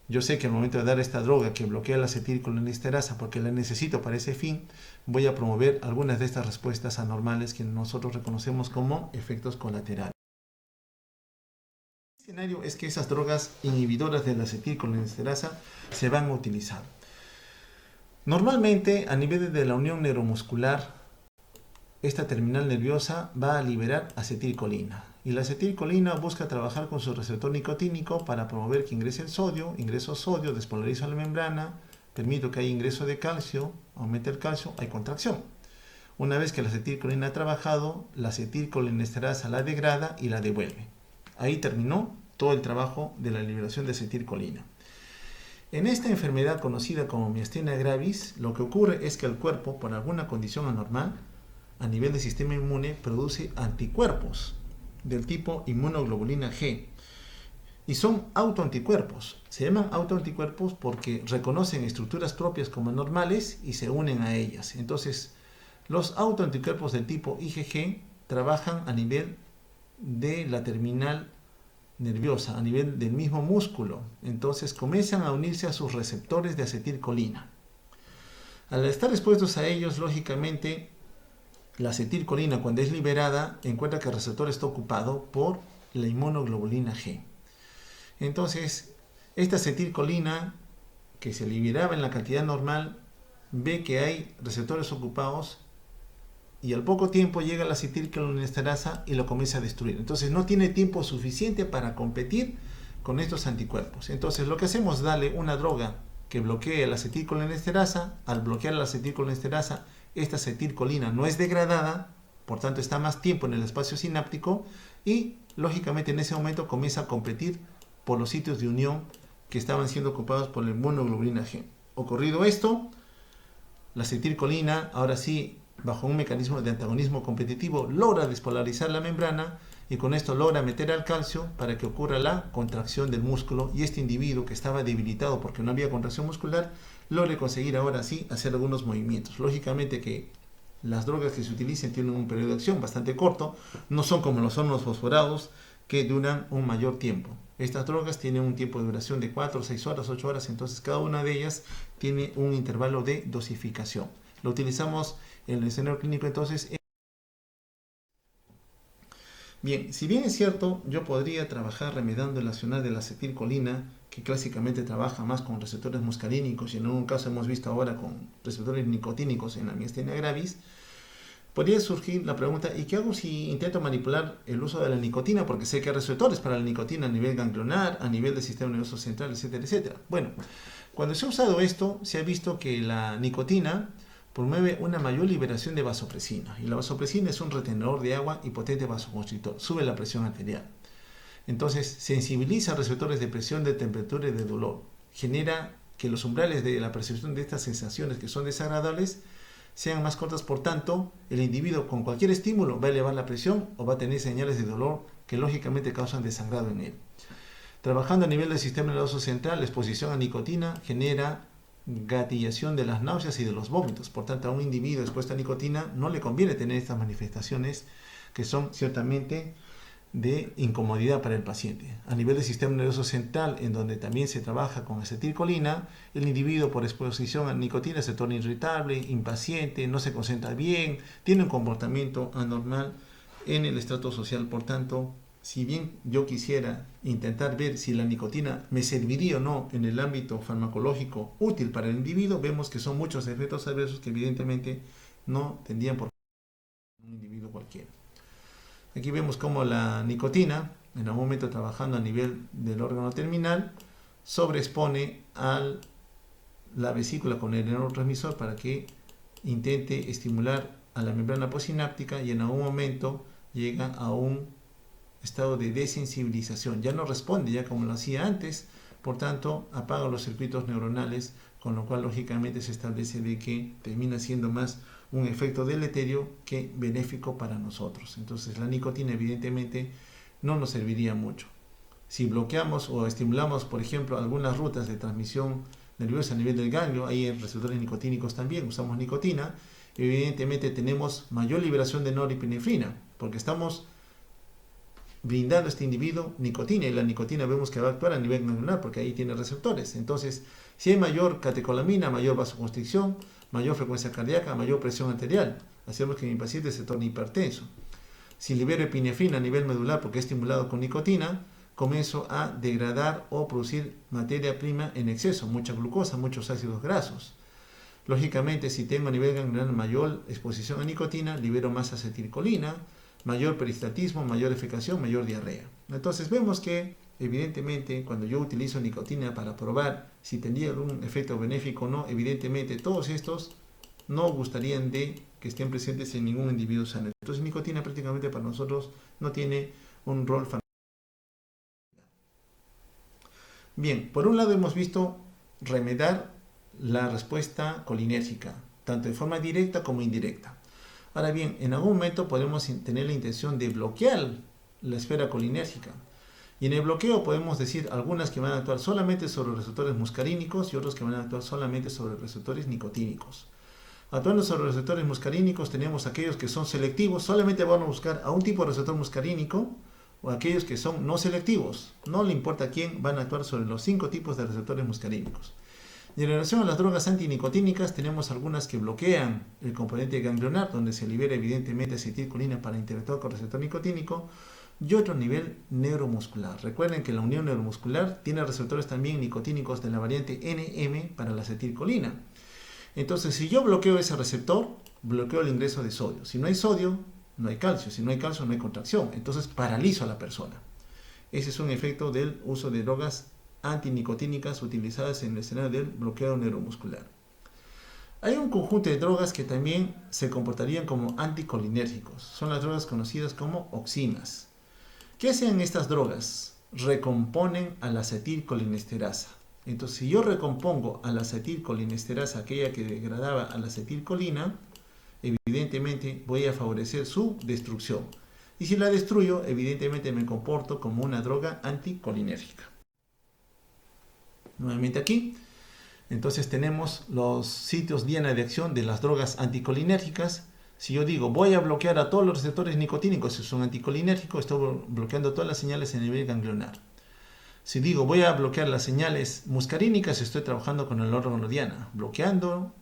A: Yo sé que al momento de dar esta droga que bloquea la acetilcolinesterasa porque la necesito para ese fin, voy a promover algunas de estas respuestas anormales que nosotros reconocemos como efectos colaterales. El escenario es que esas drogas inhibidoras de la acetilcolinesterasa se van a utilizar. Normalmente, a nivel de la unión neuromuscular, esta terminal nerviosa va a liberar acetilcolina. Y la acetilcolina busca trabajar con su receptor nicotínico para promover que ingrese el sodio, ingreso sodio, despolarizo la membrana, permito que haya ingreso de calcio, aumente el calcio, hay contracción. Una vez que la acetilcolina ha trabajado, la acetilcolinesterasa la degrada y la devuelve. Ahí terminó todo el trabajo de la liberación de acetilcolina. En esta enfermedad conocida como miastenia gravis, lo que ocurre es que el cuerpo, por alguna condición anormal, a nivel del sistema inmune, produce anticuerpos del tipo inmunoglobulina G. Y son autoanticuerpos. Se llaman autoanticuerpos porque reconocen estructuras propias como normales y se unen a ellas. Entonces, los autoanticuerpos del tipo IgG trabajan a nivel de la terminal nerviosa, a nivel del mismo músculo. Entonces, comienzan a unirse a sus receptores de acetilcolina. Al estar expuestos a ellos, lógicamente, la acetilcolina, cuando es liberada, encuentra que el receptor está ocupado por la inmunoglobulina G. Entonces, esta acetilcolina, que se liberaba en la cantidad normal, ve que hay receptores ocupados y al poco tiempo llega la acetilcolinesterasa y lo comienza a destruir. Entonces, no tiene tiempo suficiente para competir con estos anticuerpos. Entonces, lo que hacemos es darle una droga que bloquee la acetilcolinesterasa. Al bloquear la acetilcolinesterasa, esta acetilcolina no es degradada, por tanto está más tiempo en el espacio sináptico y lógicamente en ese momento comienza a competir por los sitios de unión que estaban siendo ocupados por la inmunoglobulina G. Ocurrido esto, la acetilcolina, ahora sí, bajo un mecanismo de antagonismo competitivo, logra despolarizar la membrana y con esto logra meter al calcio para que ocurra la contracción del músculo y este individuo que estaba debilitado porque no había contracción muscular logre conseguir ahora sí hacer algunos movimientos. Lógicamente que las drogas que se utilicen tienen un periodo de acción bastante corto, no son como lo son los fosforados que duran un mayor tiempo. Estas drogas tienen un tiempo de duración de 4, 6 horas, 8 horas, entonces cada una de ellas tiene un intervalo de dosificación. Lo utilizamos en el escenario clínico entonces. Bien, si bien es cierto, yo podría trabajar remediando el accionar de la acetilcolina, que clásicamente trabaja más con receptores muscarínicos y en un caso hemos visto ahora con receptores nicotínicos en la miastenia gravis, podría surgir la pregunta, ¿y qué hago si intento manipular el uso de la nicotina? Porque sé que hay receptores para la nicotina a nivel ganglionar, a nivel del sistema nervioso central, etcétera, etcétera. Bueno, cuando se ha usado esto, se ha visto que la nicotina promueve una mayor liberación de vasopresina. Y la vasopresina es un retenedor de agua y potente vasoconstrictor. Sube la presión arterial. Entonces, sensibiliza receptores de presión, de temperatura y de dolor. Genera que los umbrales de la percepción de estas sensaciones que son desagradables sean más cortas. Por tanto, el individuo con cualquier estímulo va a elevar la presión o va a tener señales de dolor que lógicamente causan desangrado en él. Trabajando a nivel del sistema nervioso central, la exposición a nicotina genera gatillación de las náuseas y de los vómitos. Por tanto, a un individuo expuesto a nicotina no le conviene tener estas manifestaciones que son ciertamente de incomodidad para el paciente. A nivel del sistema nervioso central, en donde también se trabaja con acetilcolina, el individuo por exposición a nicotina se torna irritable, impaciente, no se concentra bien, tiene un comportamiento anormal en el estrato social. Por tanto, si bien yo quisiera intentar ver si la nicotina me serviría o no en el ámbito farmacológico útil para el individuo, vemos que son muchos efectos adversos que evidentemente no tendrían por un individuo cualquiera. Aquí vemos cómo la nicotina, en algún momento trabajando a nivel del órgano terminal, sobreexpone a la vesícula con el neurotransmisor para que intente estimular a la membrana postsináptica y en algún momento llega a un estado de desensibilización. Ya no responde, ya como lo hacía antes, por tanto, apaga los circuitos neuronales, con lo cual lógicamente se establece de que termina siendo más un efecto deleterio que benéfico para nosotros. Entonces la nicotina evidentemente no nos serviría mucho. Si bloqueamos o estimulamos, por ejemplo, algunas rutas de transmisión nerviosa a nivel del ganglio, hay receptores nicotínicos también, usamos nicotina, evidentemente tenemos mayor liberación de norepinefrina, porque estamos brindando a este individuo nicotina, y la nicotina vemos que va a actuar a nivel glandular porque ahí tiene receptores. Entonces, si hay mayor catecolamina, mayor vasoconstricción, mayor frecuencia cardíaca, mayor presión arterial, hacemos que mi paciente se torne hipertenso. Si libero epinefrina a nivel medular porque es estimulado con nicotina, comienzo a degradar o producir materia prima en exceso, mucha glucosa, muchos ácidos grasos. Lógicamente, si tengo a nivel ganglionar mayor exposición a nicotina, libero más acetilcolina, mayor peristaltismo, mayor defecación, mayor diarrea. Entonces vemos que evidentemente cuando yo utilizo nicotina para probar si tendría algún efecto benéfico o no, evidentemente todos estos no gustarían de que estén presentes en ningún individuo sano. Entonces nicotina prácticamente para nosotros no tiene un rol farmacológico. Bien, por un lado hemos visto remediar la respuesta colinérgica, tanto de forma directa como indirecta. Ahora bien, en algún momento podemos tener la intención de bloquear la esfera colinérgica. Y en el bloqueo podemos decir algunas que van a actuar solamente sobre los receptores muscarínicos y otros que van a actuar solamente sobre receptores nicotínicos. Actuando sobre los receptores muscarínicos tenemos aquellos que son selectivos, solamente van a buscar a un tipo de receptor muscarínico, o aquellos que son no selectivos, no le importa quién, van a actuar sobre los 5 tipos de receptores muscarínicos. Y en relación a las drogas antinicotínicas, tenemos algunas que bloquean el componente ganglionar, donde se libera evidentemente acetilcolina para interactuar con el receptor nicotínico, y otro nivel neuromuscular. Recuerden que la unión neuromuscular tiene receptores también nicotínicos de la variante NM para la acetilcolina. Entonces, si yo bloqueo ese receptor, bloqueo el ingreso de sodio. Si no hay sodio, no hay calcio. Si no hay calcio, no hay contracción. Entonces, paralizo a la persona. Ese es un efecto del uso de drogas antinicotínicas utilizadas en el escenario del bloqueo neuromuscular. Hay un conjunto de drogas que también se comportarían como anticolinérgicos. Son las drogas conocidas como oxinas. ¿Qué hacen estas drogas? Recomponen a la acetilcolinesterasa. Entonces, si yo recompongo a la acetilcolinesterasa, aquella que degradaba a la acetilcolina, evidentemente voy a favorecer su destrucción. Y si la destruyo, evidentemente me comporto como una droga anticolinérgica. Nuevamente aquí, entonces tenemos los sitios diana de acción de las drogas anticolinérgicas. Si yo digo, voy a bloquear a todos los receptores nicotínicos, si son anticolinérgicos, estoy bloqueando todas las señales a nivel ganglionar. Si digo, voy a bloquear las señales muscarínicas, estoy trabajando con el órgano diana, bloqueando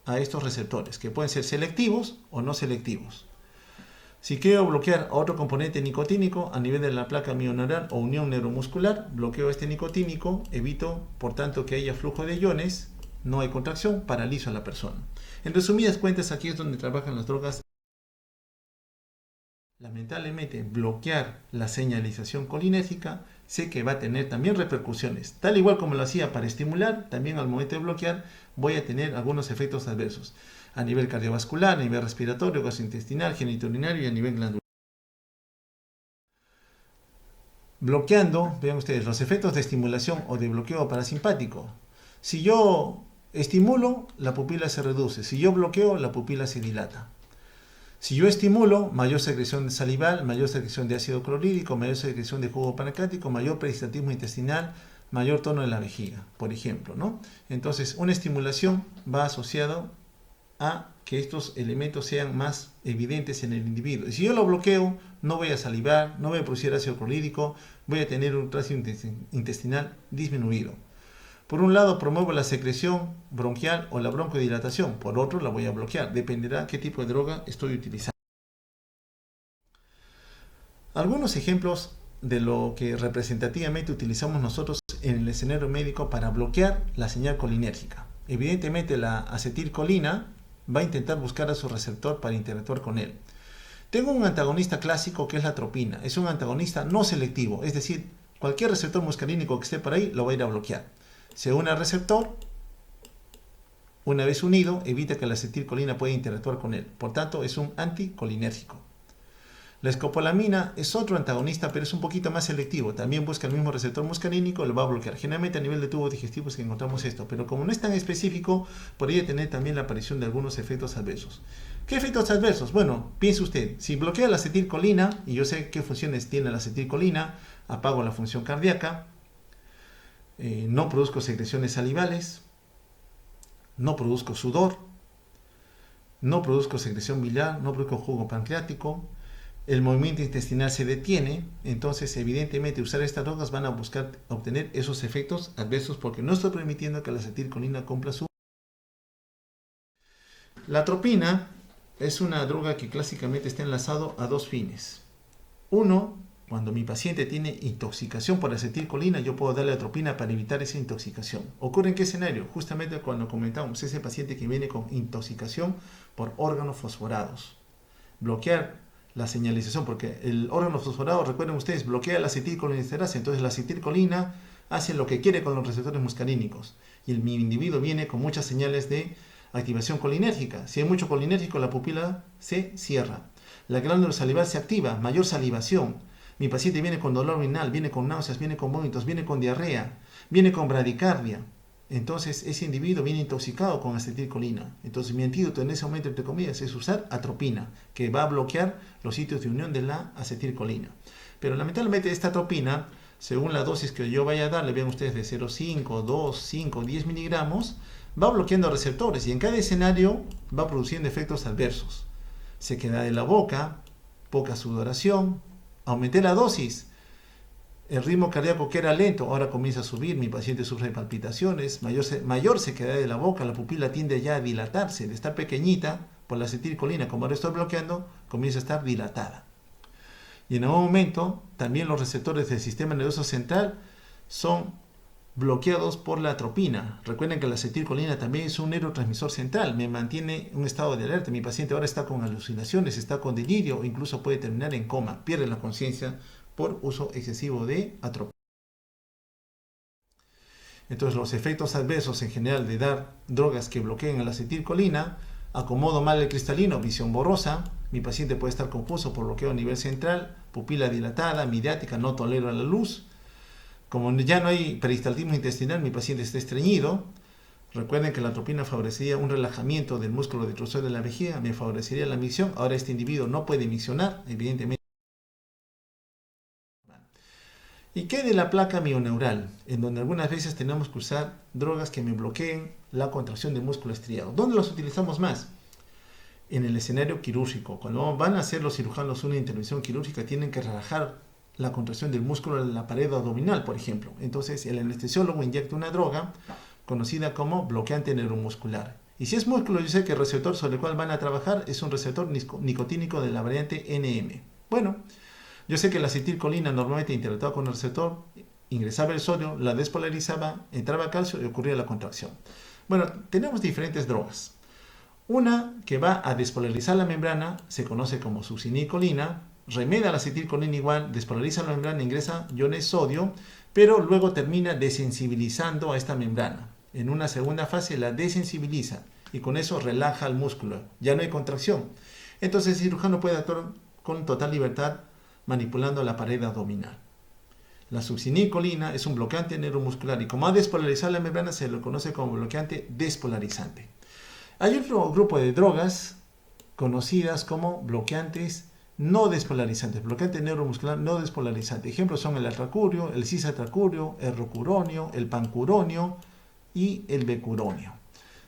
A: a estos receptores, que pueden ser selectivos o no selectivos. Si quiero bloquear a otro componente nicotínico a nivel de la placa mioneural o unión neuromuscular, bloqueo este nicotínico, evito por tanto que haya flujo de iones, no hay contracción, paralizo a la persona. En resumidas cuentas, aquí es donde trabajan las drogas. Lamentablemente, bloquear la señalización colinérgica sé que va a tener también repercusiones. Tal igual como lo hacía para estimular, también al momento de bloquear voy a tener algunos efectos adversos a nivel cardiovascular, a nivel respiratorio, gastrointestinal, genitourinario y a nivel glandular. Bloqueando, vean ustedes, los efectos de estimulación o de bloqueo parasimpático. Si yo estimulo, la pupila se reduce. Si yo bloqueo, la pupila se dilata. Si yo estimulo, mayor secreción salival, mayor secreción de ácido clorhídrico, mayor secreción de jugo pancreático, mayor peristaltismo intestinal, mayor tono de la vejiga, por ejemplo, ¿no? Entonces, una estimulación va asociado a que estos elementos sean más evidentes en el individuo. Y si yo lo bloqueo, no voy a salivar, no voy a producir ácido clorhídrico, voy a tener un tránsito intestinal disminuido. Por un lado, promuevo la secreción bronquial o la broncodilatación. Por otro, la voy a bloquear. Dependerá qué tipo de droga estoy utilizando. Algunos ejemplos de lo que representativamente utilizamos nosotros en el escenario médico para bloquear la señal colinérgica. Evidentemente, la acetilcolina va a intentar buscar a su receptor para interactuar con él. Tengo un antagonista clásico que es la atropina. Es un antagonista no selectivo, es decir, cualquier receptor muscarínico que esté por ahí lo va a ir a bloquear. Se une al receptor, una vez unido, evita que la acetilcolina pueda interactuar con él. Por tanto, es un anticolinérgico. La escopolamina es otro antagonista, pero es un poquito más selectivo. También busca el mismo receptor muscarínico, lo va a bloquear. Generalmente a nivel de tubos digestivos que encontramos esto, pero como no es tan específico, podría tener también la aparición de algunos efectos adversos. ¿Qué efectos adversos? Bueno, piense usted, si bloquea la acetilcolina, y yo sé qué funciones tiene la acetilcolina, apago la función cardíaca, no produzco secreciones salivales, no produzco sudor, no produzco secreción biliar, no produzco jugo pancreático, el movimiento intestinal se detiene, entonces evidentemente usar estas drogas van a buscar obtener esos efectos adversos porque no estoy permitiendo que la acetilcolina cumpla su... La atropina es una droga que clásicamente está enlazado a dos fines. Uno, cuando mi paciente tiene intoxicación por acetilcolina, yo puedo darle atropina para evitar esa intoxicación. ¿Ocurre en qué escenario? Justamente cuando comentamos ese paciente que viene con intoxicación por órganos fosforados. Bloquear la señalización, porque el órgano fosforado, recuerden ustedes, bloquea la acetilcolinesterasa, entonces la acetilcolina hace lo que quiere con los receptores muscarínicos y el individuo viene con muchas señales de activación colinérgica. Si hay mucho colinérgico, la pupila se cierra. La glándula salival se activa, mayor salivación. Mi paciente viene con dolor renal, viene con náuseas, viene con vómitos, viene con diarrea, viene con bradicardia. Entonces ese individuo viene intoxicado con acetilcolina. Entonces mi antídoto en ese momento, entre comillas, es usar atropina, que va a bloquear los sitios de unión de la acetilcolina. Pero lamentablemente esta atropina, según la dosis que yo vaya a darle, vean ustedes de 0,5, 2, 5, 10 miligramos, va bloqueando receptores y en cada escenario va produciendo efectos adversos. Sequedad de la boca, poca sudoración, aumenté la dosis. El ritmo cardíaco que era lento, ahora comienza a subir, mi paciente sufre de palpitaciones, mayor sequedad de la boca, la pupila tiende ya a dilatarse, de estar pequeñita por la acetilcolina, como ahora estoy bloqueando, comienza a estar dilatada. Y en algún momento, también los receptores del sistema nervioso central son bloqueados por la atropina. Recuerden que la acetilcolina también es un neurotransmisor central, me mantiene en un estado de alerta. Mi paciente ahora está con alucinaciones, está con delirio o incluso puede terminar en coma, pierde la conciencia por uso excesivo de atropina. Entonces los efectos adversos en general de dar drogas que bloqueen la acetilcolina: acomodo mal el cristalino, visión borrosa, mi paciente puede estar confuso por bloqueo a nivel central, pupila dilatada, midriática, no tolera la luz. Como ya no hay peristaltismo intestinal, mi paciente está estreñido. Recuerden que la atropina favorecería un relajamiento del músculo detrusor de la vejiga, me favorecería la micción. Ahora este individuo no puede miccionar, evidentemente. ¿Y qué de la placa mioneural? En donde algunas veces tenemos que usar drogas que me bloqueen la contracción del músculo estriado. ¿Dónde los utilizamos más? En el escenario quirúrgico. Cuando van a hacer los cirujanos una intervención quirúrgica, tienen que relajar la contracción del músculo de la pared abdominal, por ejemplo. Entonces el anestesiólogo inyecta una droga conocida como bloqueante neuromuscular. Y si es músculo, yo sé que el receptor sobre el cual van a trabajar es un receptor nicotínico de la variante NM. Bueno, yo sé que la acetilcolina normalmente interactuaba con el receptor, ingresaba el sodio, la despolarizaba, entraba calcio y ocurría la contracción. Bueno, tenemos diferentes drogas. Una que va a despolarizar la membrana se conoce como succinicolina, remeda la acetilcolina igual, despolariza la membrana, ingresa iones sodio, pero luego termina desensibilizando a esta membrana. En una segunda fase la desensibiliza y con eso relaja el músculo, ya no hay contracción. Entonces el cirujano puede actuar con total libertad manipulando la pared abdominal. La succinicolina es un bloqueante neuromuscular y como ha despolarizado la membrana se lo conoce como bloqueante despolarizante. Hay otro grupo de drogas conocidas como bloqueantes no despolarizantes, bloqueante neuromuscular no despolarizante. Ejemplos son el atracurio, el cisatracurio, el rocuronio, el pancuronio y el becuronio.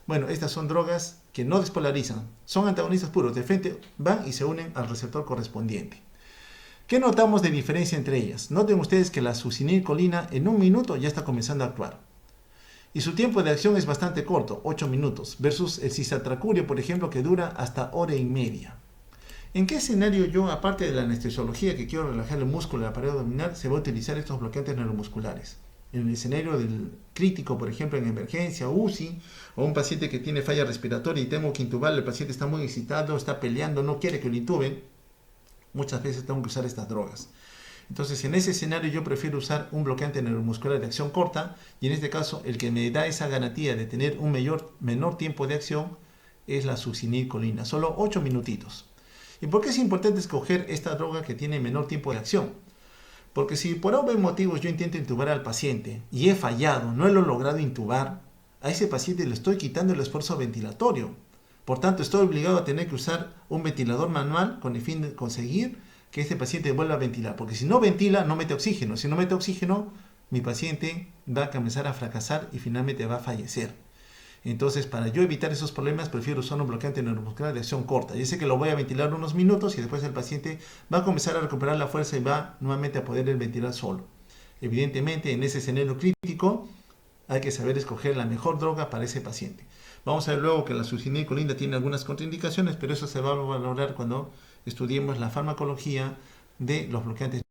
A: Bueno, estas son drogas que no despolarizan, son antagonistas puros, de frente van y se unen al receptor correspondiente. ¿Qué notamos de diferencia entre ellas? Noten ustedes que la succinicolina en un minuto ya está comenzando a actuar. Y su tiempo de acción es bastante corto, 8 minutos, versus el cisatracurio, por ejemplo, que dura hasta hora y media. ¿En qué escenario yo, aparte de la anestesiología, que quiero relajar el músculo de la pared abdominal, se va a utilizar estos bloqueantes neuromusculares? En el escenario del crítico, por ejemplo, en emergencia, UCI, o un paciente que tiene falla respiratoria y tengo que intubarlo, el paciente está muy excitado, está peleando, no quiere que lo intuben, muchas veces tengo que usar estas drogas. Entonces, en ese escenario yo prefiero usar un bloqueante neuromuscular de acción corta y en este caso el que me da esa garantía de tener un menor tiempo de acción es la succinicolina, solo 8 minutitos. ¿Y por qué es importante escoger esta droga que tiene menor tiempo de acción? Porque si por algún motivo yo intento intubar al paciente y he fallado, no lo he logrado intubar, a ese paciente le estoy quitando el esfuerzo ventilatorio. Por tanto, estoy obligado a tener que usar un ventilador manual con el fin de conseguir que este paciente vuelva a ventilar. Porque si no ventila, no mete oxígeno. Si no mete oxígeno, mi paciente va a comenzar a fracasar y finalmente va a fallecer. Entonces, para yo evitar esos problemas, prefiero usar un bloqueante neuromuscular de acción corta. Yo sé que lo voy a ventilar unos minutos y después el paciente va a comenzar a recuperar la fuerza y va nuevamente a poder ventilar solo. Evidentemente, en ese escenario crítico, hay que saber escoger la mejor droga para ese paciente. Vamos a ver luego que la succinilcolinda tiene algunas contraindicaciones, pero eso se va a valorar cuando estudiemos la farmacología de los bloqueantes